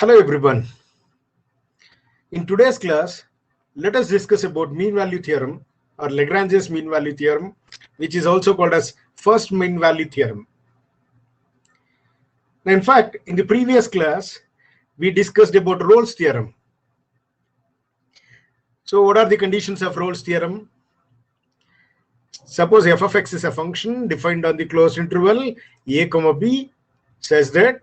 Hello everyone. In today's class, let us discuss about mean value theorem or Lagrange's mean value theorem, which is also called as first mean value theorem. Now, in fact, in the previous class, we discussed about Rolle's theorem. So what are the conditions of Rolle's theorem? Suppose f of x is a function defined on the closed interval a comma b, says that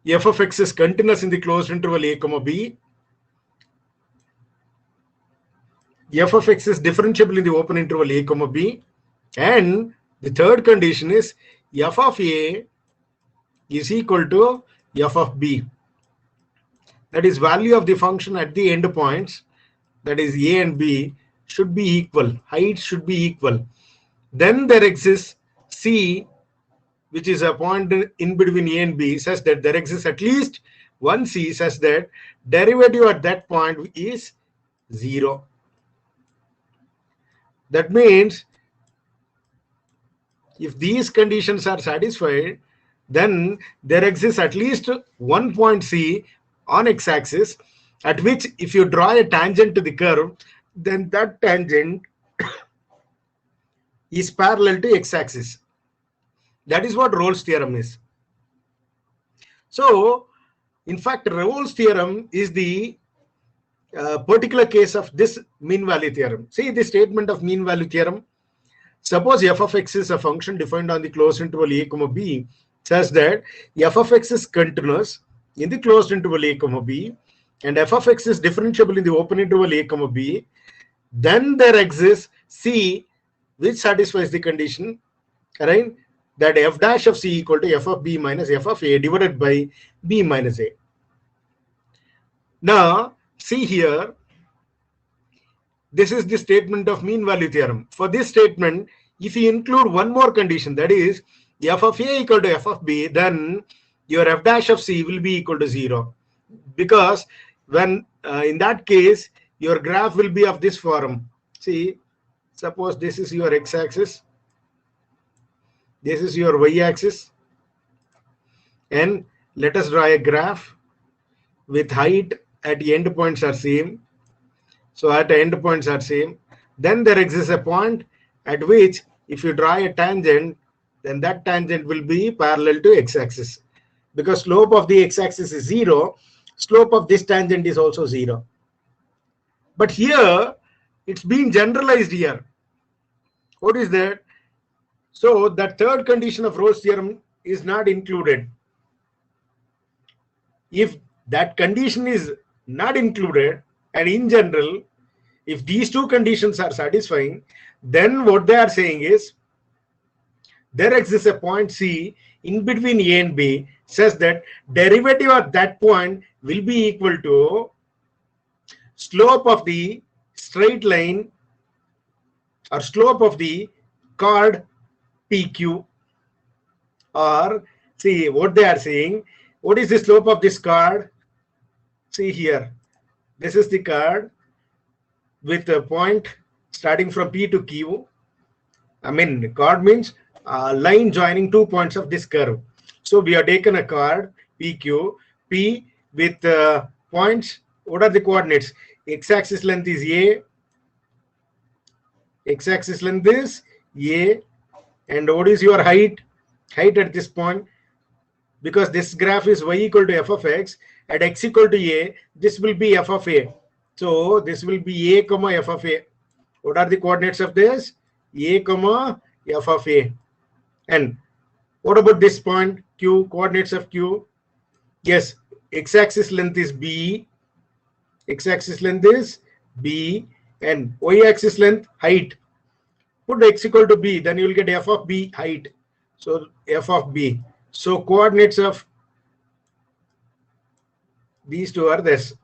f of x is continuous in the closed interval a comma b. F of x is differentiable in the open interval a comma b, and the third condition is f of a is equal to f of b. That is, value of the function at the end points, that is a and b, should be equal, heights should be equal. Then there exists c, which is a point in between a and b, such that there exists at least one c such that derivative at that point is 0. That means if these conditions are satisfied, then there exists at least one point c on x-axis at which if you draw a tangent to the curve, then that tangent is parallel to x-axis. That is what Rolle's theorem is. So, in fact, Rolle's theorem is the particular case of this mean value theorem. See the statement of mean value theorem. Suppose f of x is a function defined on the closed interval a comma b, such that f of x is continuous in the closed interval a comma b, and f of x is differentiable in the open interval a comma b. Then there exists c which satisfies the condition, right, that f dash of c equal to f of b minus f of a divided by b minus a. Now see here, this is the statement of mean value theorem. For this statement, if you include one more condition, that is f of a equal to f of b, then your f dash of c will be equal to 0, because when in that case your graph will be of this form. See, suppose this is your x-axis, this is your y-axis, and let us draw a graph with height at the end points are same. So at the end points are same. Then there exists a point at which if you draw a tangent, then that tangent will be parallel to x-axis. Because slope of the x-axis is 0, slope of this tangent is also 0. But here, it's being generalized here. What is that? So that third condition of Rolle's theorem is not included. If that condition is not included, and in general, if these two conditions are satisfying, then what they are saying is there exists a point c in between a and b, says that derivative at that point will be equal to slope of the straight line or slope of the chord PQ. Or see what they are saying, what is the slope of this chord? See here, this is the chord with a point starting from P to Q. I mean, chord means line joining 2 points of this curve. So we have taken a chord PQ, P with points. What are the coordinates? X-axis length is A, x-axis length is A, and what is your height? Height at this point, because this graph is y equal to f of x, at x equal to a, this will be f of a. So this will be a comma f of a. What are the coordinates of this? A comma f of a. And what about this point q? Coordinates of q? Yes, x-axis length is b, x-axis length is b, and y-axis length height. Put x equal to b, then you will get f of b height. So f of b. So coordinates of these two are this.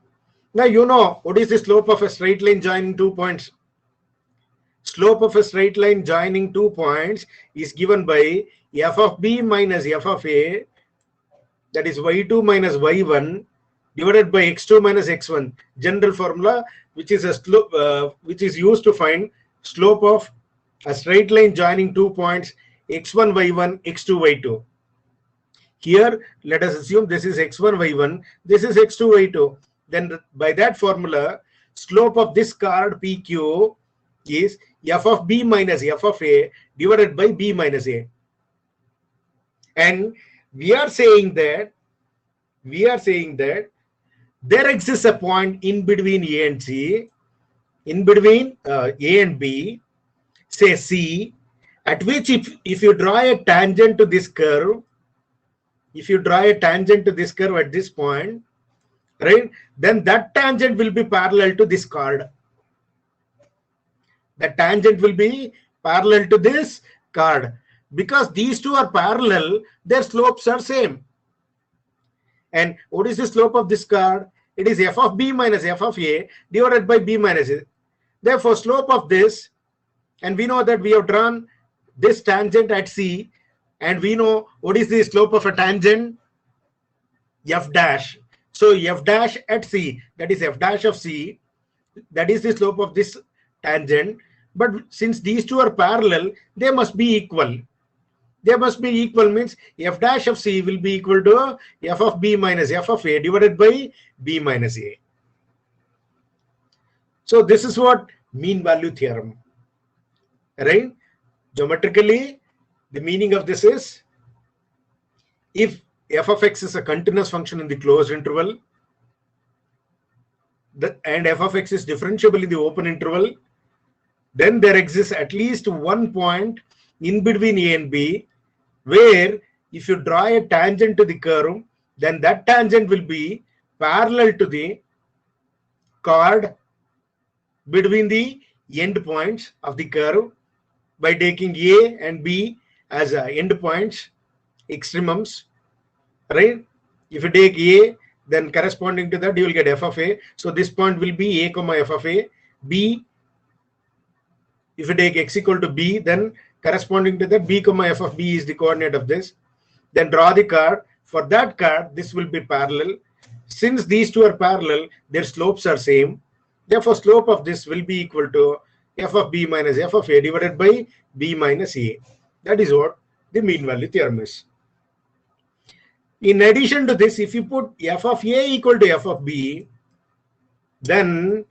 Now you know what is the slope of a straight line joining 2 points. Slope of a straight line joining 2 points is given by f of b minus f of a, that is y2 minus y1 divided by x2 minus x1. General formula, which is a slope, which is used to find slope of a straight line joining 2 points x1 y1 x2 y2. Here, let us assume this is x1, y1, this is x2, y2. Then by that formula, slope of this card PQ is f of b minus f of a divided by b minus a. And we are saying that there exists a point in between A and C, in between A and B, say C, at which if you draw a tangent to this curve, at this point, right, then that tangent will be parallel to this card. The tangent will be parallel to this card. Because these two are parallel, their slopes are same. And what is the slope of this card? It is f of b minus f of a divided by b minus a. Therefore, slope of this, and we know that we have drawn this tangent at C, and we know what is the slope of a tangent? F dash. So f dash at C, that is f dash of C, that is the slope of this tangent. But since these two are parallel, they must be equal. They must be equal means f dash of C will be equal to f of b minus f of a divided by b minus a. So this is what mean value theorem, right? Geometrically, the meaning of this is, if f of x is a continuous function in the closed interval, and f of x is differentiable in the open interval, then there exists at least one point in between A and B, where if you draw a tangent to the curve, then that tangent will be parallel to the chord between the end points of the curve by taking A and B as end points, extremums, right? If you take A, then corresponding to that you will get f of a. So this point will be a comma f of a. B, if you take x equal to b, then corresponding to that b comma f of b is the coordinate of this. Then draw the chord. For that chord, this will be parallel. Since these two are parallel, their slopes are same. Therefore, slope of this will be equal to f of b minus f of a divided by b minus a. That is what the mean value theorem is. In addition to this, if you put f of a equal to f of b, then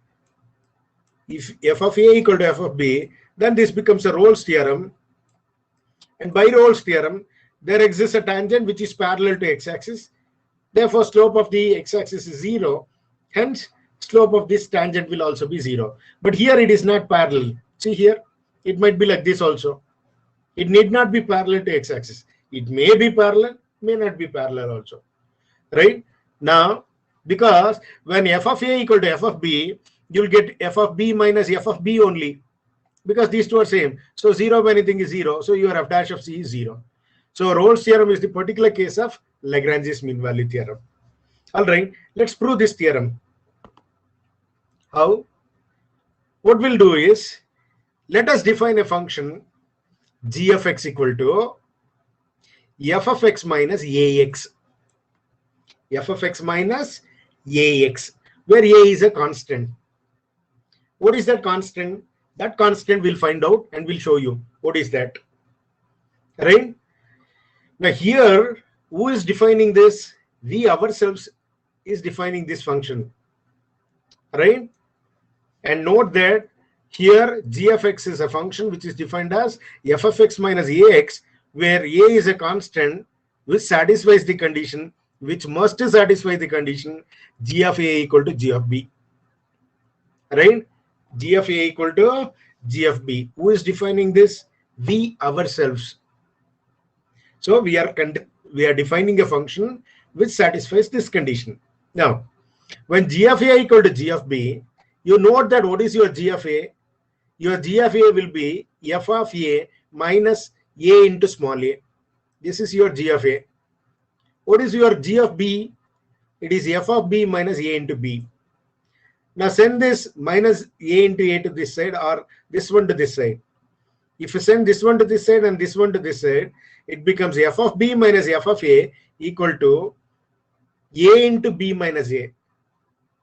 if f of a equal to f of b, then this becomes a Rolle's theorem. And by Rolle's theorem, there exists a tangent which is parallel to x-axis. Therefore, slope of the x-axis is 0. Hence, slope of this tangent will also be 0. But here it is not parallel. See here, it might be like this also. It need not be parallel to x-axis. It may be parallel, may not be parallel also. Right? Now, because when f of a equal to f of b, you will get f of b minus f of b only. Because these two are same. So 0 of anything is 0. So your f dash of c is 0. So Rolle's theorem is the particular case of Lagrange's mean value theorem. All right, let's prove this theorem. How? What we'll do is, let us define a function g of x equal to f of x minus ax. F of x minus ax, where a is a constant. What is that constant? That constant we'll find out and we'll show you what is that. Right? Now here, who is defining this? We ourselves is defining this function. Right? And note that here g of x is a function which is defined as f of x minus ax, where a is a constant which satisfies the condition, which must satisfy the condition g of a equal to g of b. Right? G of a equal to g of b. Who is defining this? We ourselves. So we are defining a function which satisfies this condition. Now, when g of a equal to g of b, you note that what is your g of a? Your g of a will be f of a minus a into small a. This is your g of a. What is your g of b? It is f of b minus a into b. Now send this minus a into a to this side, or this one to this side. If you send this one to this side and this one to this side, it becomes f of b minus f of a equal to a into b minus a.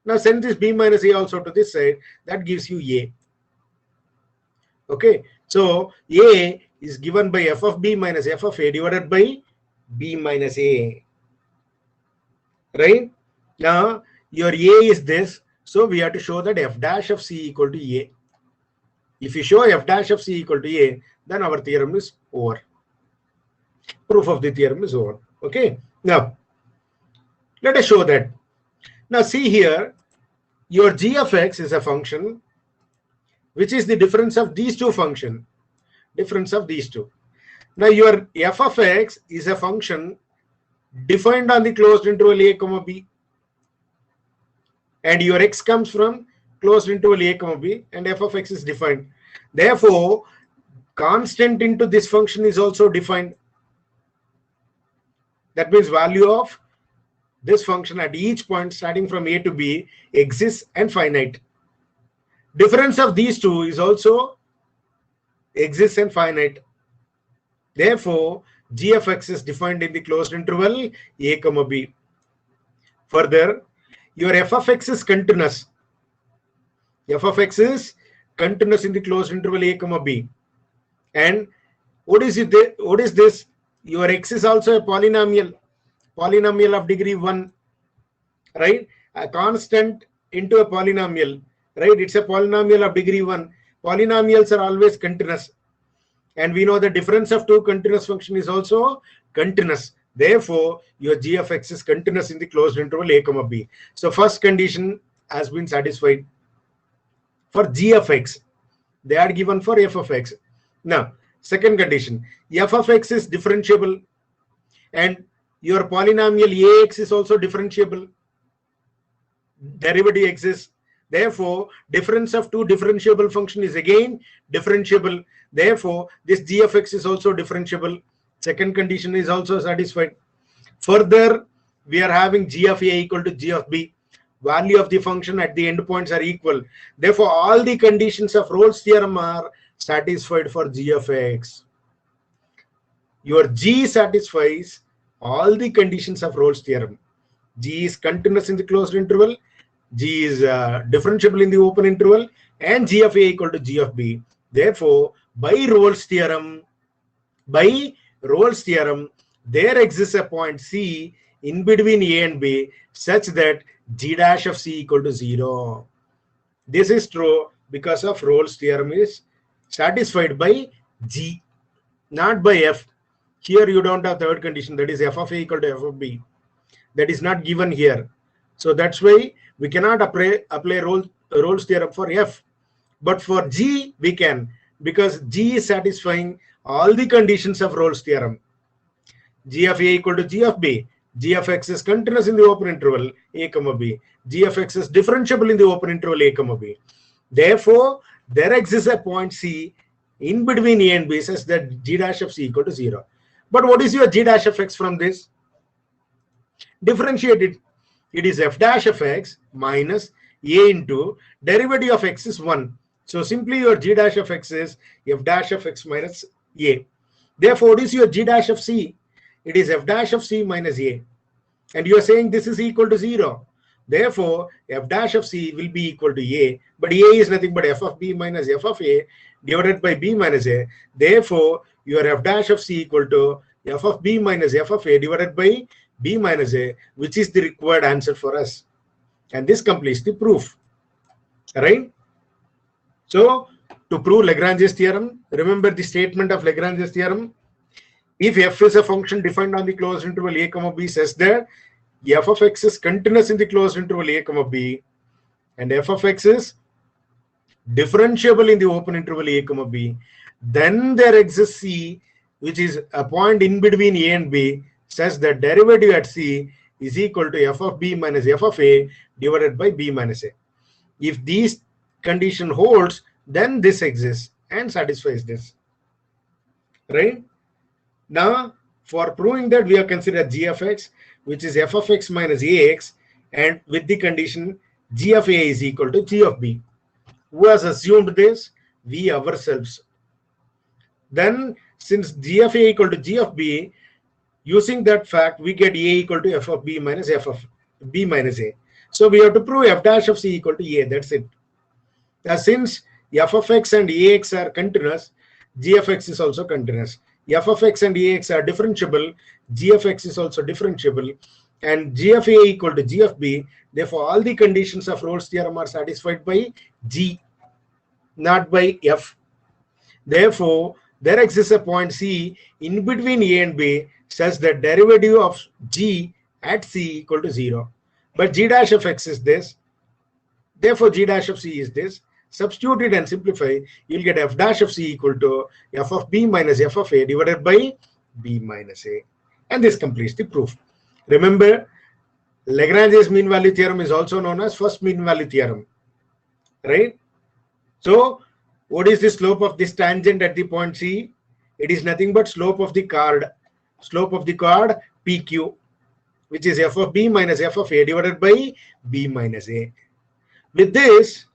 Now send this b minus a also to this side. That gives you a. Okay. So a is given by f of b minus f of a divided by b minus a. Right? Now, your a is this. So we have to show that f dash of c equal to a. If you show f dash of c equal to a, then our theorem is over. Proof of the theorem is over. Okay. Now, let us show that. Now, see here, your g of x is a function which is the difference of these two functions. Difference of these two. Now, your f of x is a function defined on the closed interval a comma b, and your x comes from closed interval a comma b, and f of x is defined. Therefore, constant into this function is also defined. That means value of this function at each point starting from a to b exists and finite. Difference of these two is also exists and finite. Therefore, g of x is defined in the closed interval a comma b. Further, your f of x is continuous. F of x is continuous in the closed interval a comma b. And what is it? What is this? Your x is also a polynomial of degree 1, right? A constant into a polynomial, right? It's a polynomial of degree 1. Polynomials are always continuous. And we know the difference of two continuous function is also continuous. Therefore, your g of x is continuous in the closed interval a comma b. So first condition has been satisfied. For g of x, they are given for f of x. Now, second condition, f of x is differentiable and your polynomial ax is also differentiable. Derivative exists. Therefore, difference of two differentiable function is again differentiable. Therefore, this g of x is also differentiable. Second condition is also satisfied. Further, we are having g of a equal to g of b. Value of the function at the endpoints are equal. Therefore, all the conditions of Rolle's theorem are satisfied for g of x. Your g satisfies all the conditions of Rolle's theorem. G is continuous in the closed interval, g is differentiable in the open interval, and g of a equal to g of b. Therefore, by Rolle's theorem, there exists a point C in between a and b such that g dash of c equal to 0. This is true because of Rolle's theorem is satisfied by g, not by f. Here you don't have third condition, that is f of a equal to f of b. That is not given here. So that's why we cannot apply Rolle's theorem for f. But for g, we can, because g is satisfying all the conditions of Rolle's theorem. G of a equal to g of b. G of x is continuous in the open interval a comma b. G of x is differentiable in the open interval a comma b. Therefore, there exists a point C in between a and b such that g dash of c equal to 0. But what is your g dash of x from this? Differentiate it. It is f dash of x minus a into derivative of x is 1. So simply your g dash of x is f dash of x minus a. Therefore, what is your g dash of c? It is f dash of c minus a. And you are saying this is equal to 0. Therefore, f dash of c will be equal to a. But a is nothing but f of b minus f of a divided by b minus a. Therefore, your f dash of c equal to f of b minus f of a divided by b minus a, which is the required answer for us. And this completes the proof. Right? So, to prove Lagrange's theorem, remember the statement of Lagrange's theorem. If f is a function defined on the closed interval a comma b says that f of x is continuous in the closed interval a comma b and f of x is differentiable in the open interval a comma b, then there exists c, which is a point in between a and b such that derivative at c is equal to f of b minus f of a divided by b minus a. If these condition holds, then this exists and satisfies this. Right? Now, for proving that, we have considered g of x, which is f of x minus ax, and with the condition g of a is equal to g of b. Who has assumed this? We ourselves. Then, since g of a equal to g of b, using that fact, we get a equal to f of b minus f of b minus a. So, we have to prove f dash of c equal to a. That's it. Now, since f of x and ax are continuous, g of x is also continuous. f of x and ax are differentiable, g of x is also differentiable, and g of a equal to g of b. Therefore, all the conditions of Rolle's theorem are satisfied by g, not by f. Therefore, there exists a point C in between a and b such that derivative of g at c equal to 0. But g dash of x is this. Therefore, g dash of c is this. Substitute it and simplify. You'll get f dash of c equal to f of b minus f of a divided by b minus a. And this completes the proof. Remember, Lagrange's mean value theorem is also known as first mean value theorem. Right? So, what is the slope of this tangent at the point C? It is nothing but slope of the chord. Slope of the chord PQ, which is f of b minus f of a divided by b minus a. With this,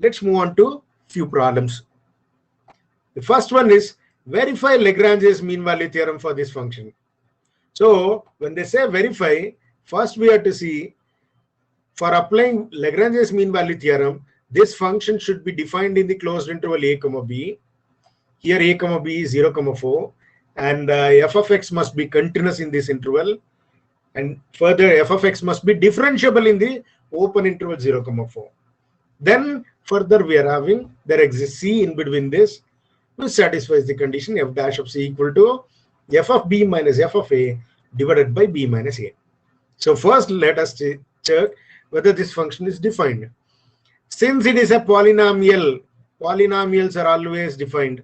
let's move on to few problems. The first one is verify Lagrange's mean value theorem for this function. So when they say verify, first we have to see, for applying Lagrange's mean value theorem, this function should be defined in the closed interval a comma b. Here a comma b is 0 comma 4, and f of x must be continuous in this interval, and further f of x must be differentiable in the open interval 0 comma 4. Then further we are having, there exists c in between this, which satisfies the condition f dash of c equal to f of b minus f of a divided by b minus a. So first let us check whether this function is defined. Since it is a polynomial, polynomials are always defined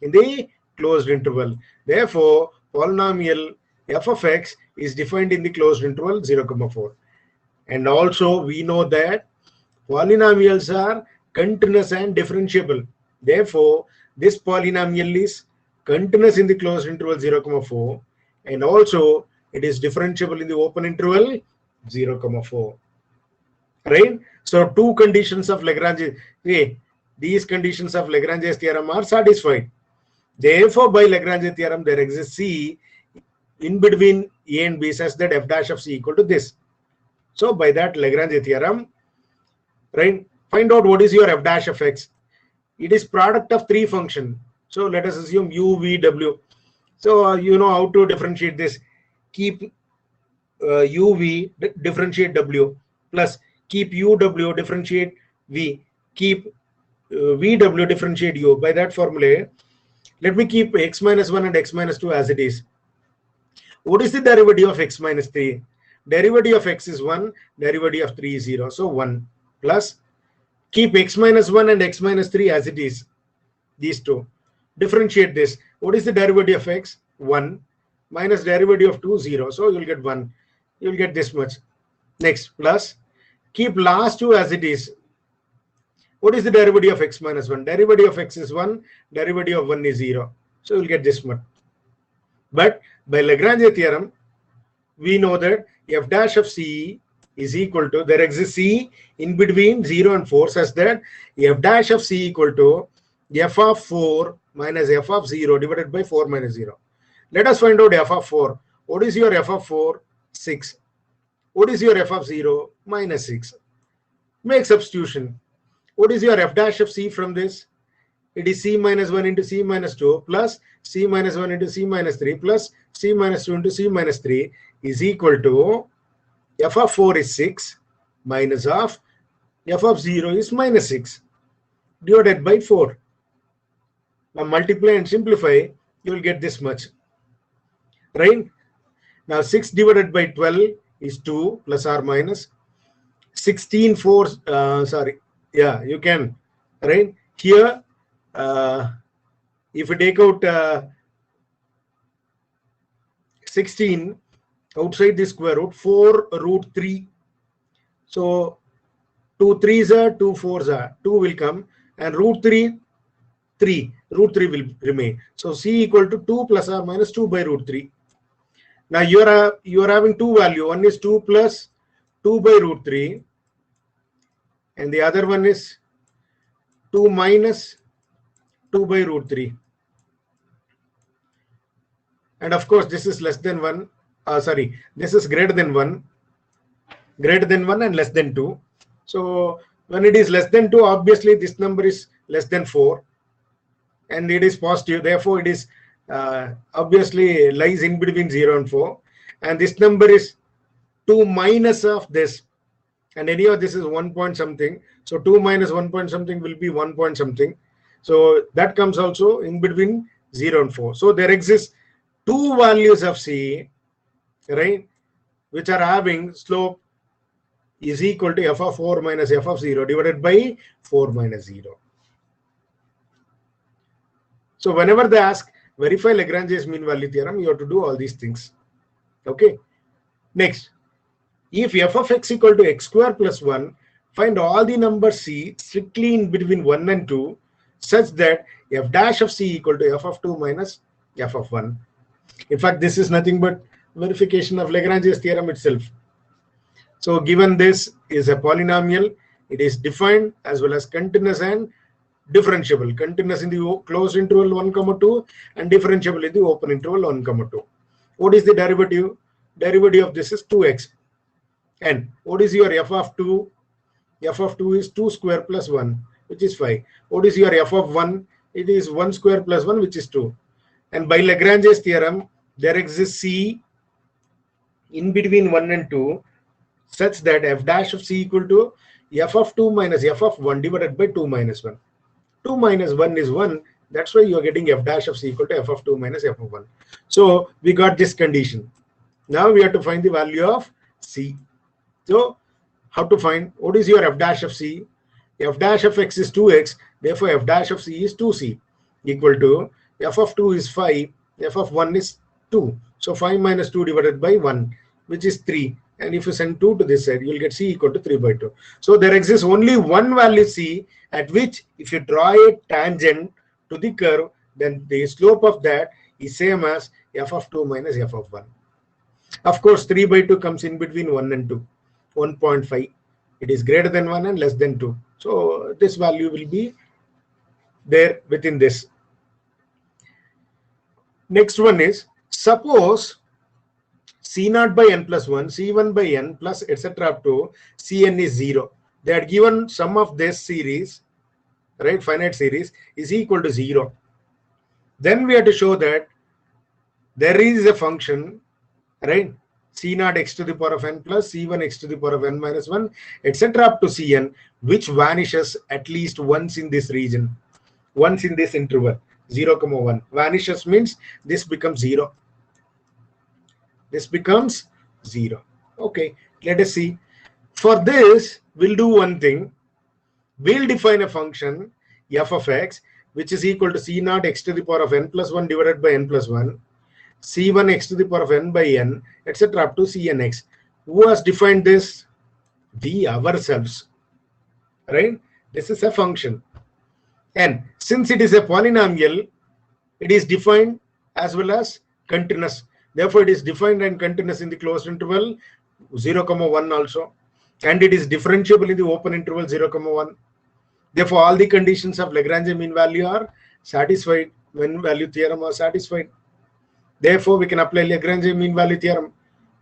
in the closed interval. Therefore, polynomial f of x is defined in the closed interval 0 comma 4. And also we know that polynomials are continuous and differentiable. Therefore, this polynomial is continuous in the closed interval 0 comma 4, and also it is differentiable in the open interval 0 comma 4. Right? So two conditions of Lagrange, these conditions of Lagrange's theorem are satisfied. Therefore, by Lagrange theorem, there exists c in between a and b such that f dash of c equal to this. So by that Lagrange theorem, right, find out what is your f dash of x. It is product of three functions. So let us assume u, v, w. So you know how to differentiate this. Keep u, v, differentiate w, plus keep u, w, differentiate v, keep v, w, differentiate u. By that formula, let me keep x minus 1 and x minus 2 as it is. What is the derivative of x minus 3? Derivative of x is 1, derivative of 3 is 0. So 1 plus, keep x minus 1 and x minus 3 as it is. These two. Differentiate this. What is the derivative of x? 1 minus derivative of 2, 0. So you'll get 1. You'll get this much. Next, plus, keep last two as it is. What is the derivative of x minus 1? Derivative of x is 1, derivative of 1 is 0. So you'll get this much. But by Lagrange theorem, we know that f dash of c is equal to, there exists c in between 0 and 4 such that f dash of c equal to f of 4 minus f of 0 divided by 4 minus 0. Let us find out f of 4. What is your f of 4? 6. What is your f of 0? Minus 6. Make substitution. What is your f dash of c from this? It is c minus 1 into c minus 2 plus c minus 1 into c minus 3 plus c minus 2 into c minus 3 is equal to f of 4 is 6 minus of f of 0 is minus 6 divided by 4. Now multiply and simplify, you will get this much. Right? Now 6 divided by 12 is 2 plus or minus 16 4. Sorry. Yeah, you can. Right? Here, if you take out 16 outside the square root, 4 root 3. So 2 3s are 2 4s are 2 will come, and root 3 3, root 3 will remain. So c equal to 2 plus or minus 2 by root 3. Now you are having two value. One is 2 plus 2 by root 3, and the other one is 2 minus 2 by root 3. And of course this is less than 1. This is greater than 1. Greater than 1 and less than 2. So when it is less than 2, obviously this number is less than 4. And it is positive. Therefore, it is obviously lies in between 0 and 4, and this number is 2 minus of this, and anyhow this is 1 point something, so 2 minus 1 point something will be 1 point something, so that comes also in between 0 and 4. So there exists two values of C, right, which are having slope is equal to f of 4 minus f of 0 divided by 4 minus 0. So whenever they ask verify Lagrange's mean value theorem, you have to do all these things. Okay. Next, if f of x equal to x square plus 1, find all the numbers C strictly in between 1 and 2 such that f dash of C equal to f of 2 minus f of 1. In fact, this is nothing but verification of Lagrange's theorem itself. So given this is a polynomial, it is defined as well as continuous and differentiable. Continuous in the closed interval 1, 2 and differentiable in the open interval 1, 2. What is the derivative? Derivative of this is 2x. And what is your f of 2? F of 2 is 2 square plus 1, which is 5. What is your f of 1? It is 1 square plus 1, which is 2. And by Lagrange's theorem, there exists C in between 1 and 2 such that f dash of C equal to f of 2 minus f of 1 divided by 2 minus 1. 2 minus 1 is 1. That's why you are getting f dash of C equal to f of 2 minus f of 1. So we got this condition. Now we have to find the value of C. So how to find? What is your f dash of C? F dash of x is 2x. Therefore, f dash of C is 2c equal to f of 2 is 5. F of 1 is 2. So 5 minus 2 divided by 1, which is 3. And if you send 2 to this side, you will get C equal to 3 by 2. So there exists only one value C at which if you draw a tangent to the curve, then the slope of that is same as f of 2 minus f of 1. Of course, 3 by 2 comes in between 1 and 2. 1.5. It is greater than 1 and less than 2. So this value will be there within this. Next one is, suppose C0 by n plus 1, C1 by n plus etc. up to Cn is 0. They had given sum of this series, right, finite series is equal to 0. Then we have to show that there is a function, right, C0 x to the power of n plus C1 x to the power of n minus 1 etc. up to Cn, which vanishes at least once in this region, once in this interval 0, 1. Vanishes means this becomes 0. This becomes 0. Okay, let us see. For this, we'll do one thing. We'll define a function f of x, which is equal to C0 x to the power of n plus 1 divided by n plus 1, C1 x to the power of n by n, etc. up to Cnx. Who has defined this? We ourselves. Right? This is a function. And since it is a polynomial, it is defined as well as continuous. Therefore, it is defined and continuous in the closed interval 0, 1 also. And it is differentiable in the open interval 0, 1. Therefore, all the conditions of Lagrange mean value are satisfied. Mean value theorem are satisfied. Therefore, we can apply Lagrange mean value theorem.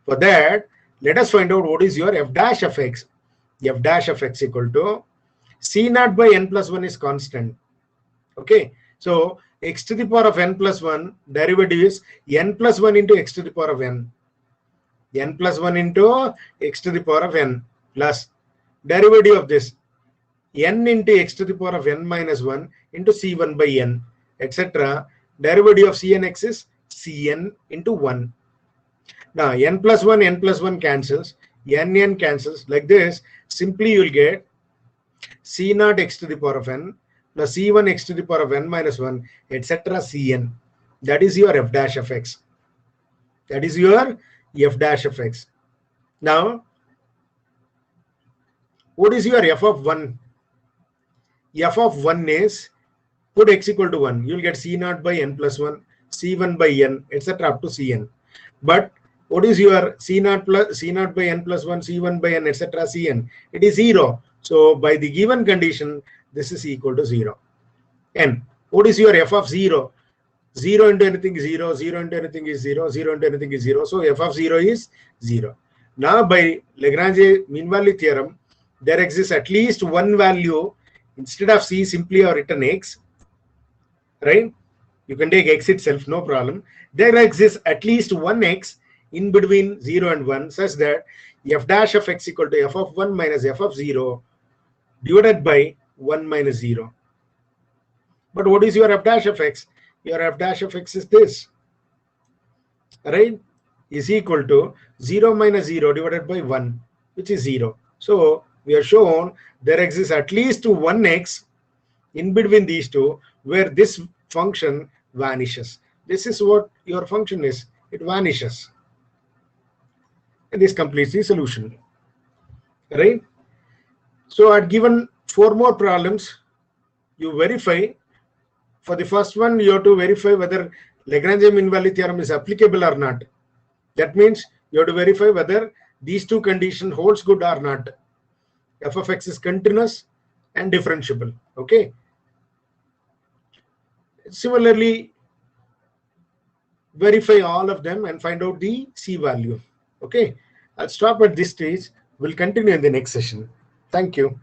For that, let us find out what is your f dash of x. F dash of x equal to C0 by n plus 1 is constant. Okay. So, x to the power of n plus 1 derivative is n plus 1 into x to the power of n. N plus 1 into x to the power of n plus derivative of this n into x to the power of n minus 1 into C1 by n, etc. Derivative of Cnx is Cn into 1. Now, n plus 1 cancels, n cancels. Like this, simply you will get C0 x to the power of n plus C1 x to the power of n minus 1, etc. Cn. That is your f dash of x. That is your f dash of x. Now, what is your f of 1? F of 1 is, put x equal to 1. You will get C0 by n plus 1, C1 by n, etc. up to Cn. But what is your C0 by n plus 1, C1 by n, etc. Cn? It is 0. So by the given condition, this is equal to 0. And what is your f of 0? 0 into anything is 0, 0 into anything is 0, 0 into anything is 0. So f of 0 is 0. Now by Lagrange mean value theorem, there exists at least one value. Instead of c, simply are written x, right? You can take x itself, no problem. There exists at least one x in between 0 and 1 such that f dash of x equal to f of 1 minus f of 0 divided by 1 minus 0. But what is your f dash of x? Your f dash of x is this, right? Is equal to 0 minus 0 divided by 1, which is 0. So we are shown there exists at least one x in between these two where this function vanishes. This is what your function is. It vanishes. And this completes the solution, right? So I'd given 4 more problems. You verify. For the first one, you have to verify whether Lagrange mean value theorem is applicable or not. That means you have to verify whether these two conditions holds good or not. F of x is continuous and differentiable. Okay. Similarly, verify all of them and find out the C value. Okay. I'll stop at this stage. We'll continue in the next session. Thank you.